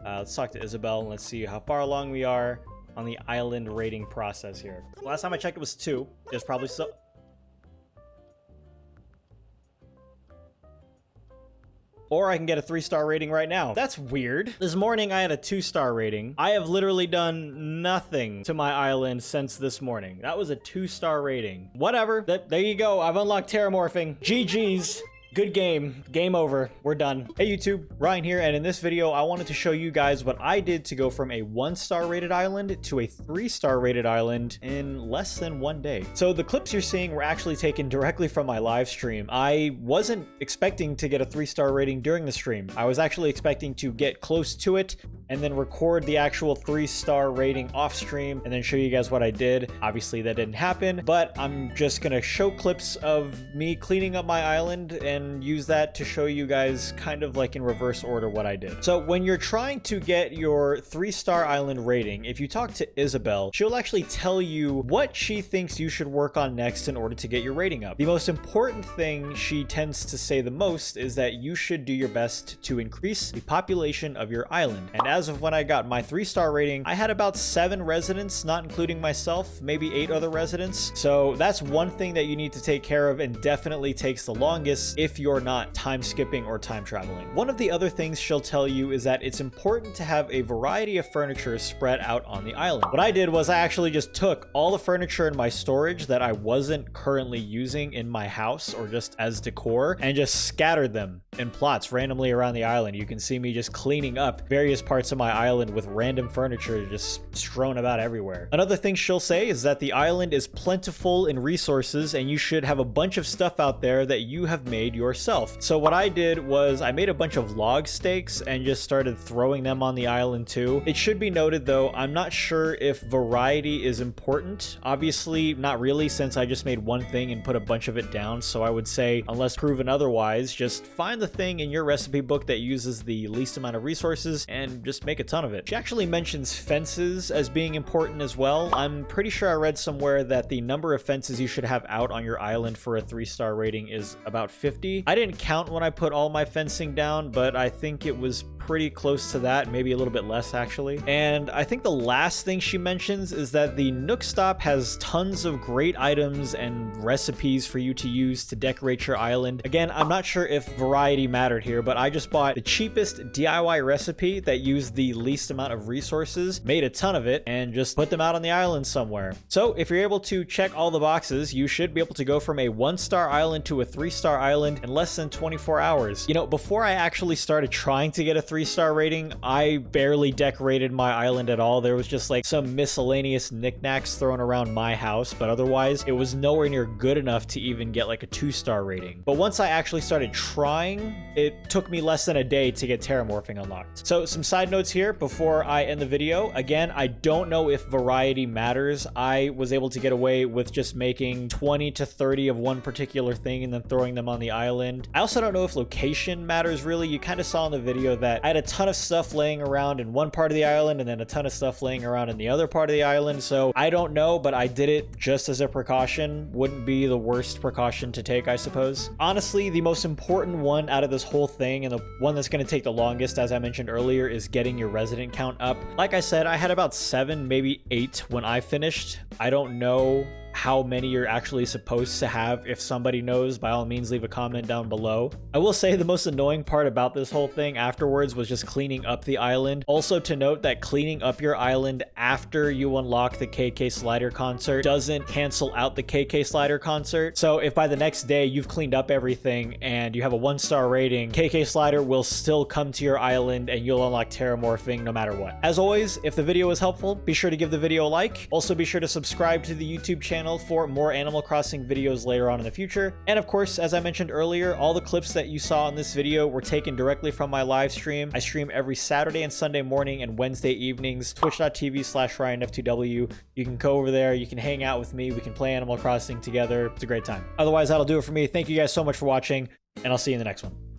Let's talk to Isabel and let's see how far along we are on the island rating process here. Last time I checked, it was 2. There's probably so... Or I can get a 3-star rating right now. That's weird. This morning I had a 2-star rating. I have literally done nothing to my island since this morning. That was a 2-star rating. Whatever. There you go. I've unlocked terraforming. GG's. Good game. Game over. We're done. Hey YouTube, Ryan here, and in this video I wanted to show you guys what I did to go from a 1-star rated island to a 3-star rated island in less than 1 day. So the clips you're seeing were actually taken directly from my live stream. I wasn't expecting to get a 3-star rating during the stream. I was actually expecting to get close to it and then record the actual 3-star rating off stream and then show you guys what I did. Obviously that didn't happen, but I'm just gonna show clips of me cleaning up my island and use that to show you guys kind of like in reverse order what I did. So when you're trying to get your 3-star island rating, if you talk to Isabel, she'll actually tell you what she thinks you should work on next in order to get your rating up. The most important thing she tends to say the most is that you should do your best to increase the population of your island. And as of when I got my 3-star rating, I had about 7 residents, not including myself, maybe 8 other residents. So that's one thing that you need to take care of and definitely takes the longest if you're not time skipping or time traveling. One of the other things she'll tell you is that it's important to have a variety of furniture spread out on the island. What I did was I actually just took all the furniture in my storage that I wasn't currently using in my house or just as decor and just scattered them in plots randomly around the island. You can see me just cleaning up various parts of my island with random furniture just strewn about everywhere. Another thing she'll say is that the island is plentiful in resources and you should have a bunch of stuff out there that you have made yourself. So what I did was I made a bunch of log stakes and just started throwing them on the island too. It should be noted though, I'm not sure if variety is important. Obviously not really, since I just made one thing and put a bunch of it down. So I would say, unless proven otherwise, just find the thing in your recipe book that uses the least amount of resources and just make a ton of it. She actually mentions fences as being important as well. I'm pretty sure I read somewhere that the number of fences you should have out on your island for a 3-star rating is about 50. I didn't count when I put all my fencing down, but I think it was pretty close to that, maybe a little bit less actually. And I think the last thing she mentions is that the Nook stop has tons of great items and recipes for you to use to decorate your island. Again, I'm not sure if variety mattered here, but I just bought the cheapest DIY recipe that used the least amount of resources, made a ton of it, and just put them out on the island somewhere. So if you're able to check all the boxes, you should be able to go from a 1-star island to a 3-star island in less than 24 hours. You know, before I actually started trying to get a 3-star rating, I barely decorated my island at all. There was just like some miscellaneous knickknacks thrown around my house, but otherwise it was nowhere near good enough to even get like a 2-star rating. But once I actually started trying, it took me less than a day to get terraforming unlocked. So some side notes here before I end the video. Again, I don't know if variety matters. I was able to get away with just making 20 to 30 of one particular thing and then throwing them on the island. I also don't know if location matters really. You kind of saw in the video that I had a ton of stuff laying around in one part of the island and then a ton of stuff laying around in the other part of the island. So I don't know, but I did it just as a precaution. Wouldn't be the worst precaution to take, I suppose. Honestly, the most important one out of this whole thing, and the one that's going to take the longest, as I mentioned earlier, is getting your resident count up. Like I said, I had about 7, maybe 8 when I finished. I don't know how many you're actually supposed to have. If somebody knows, by all means leave a comment down below. I will say the most annoying part about this whole thing afterwards was just cleaning up the island. Also to note that cleaning up your island after you unlock the KK Slider concert doesn't cancel out the KK Slider concert. So if by the next day you've cleaned up everything and you have a 1-star rating, KK Slider will still come to your island and you'll unlock terraforming no matter what. As always, if the video was helpful, be sure to give the video a like. Also be sure to subscribe to the YouTube channel for more Animal Crossing videos later on in the future. And of course, as I mentioned earlier, all the clips that you saw in this video were taken directly from my live stream. I stream every Saturday and Sunday morning and Wednesday evenings, twitch.tv/RyanFTW. You can go over there, you can hang out with me, we can play Animal Crossing together. It's a great time. Otherwise, that'll do it for me. Thank you guys so much for watching, and I'll see you in the next one.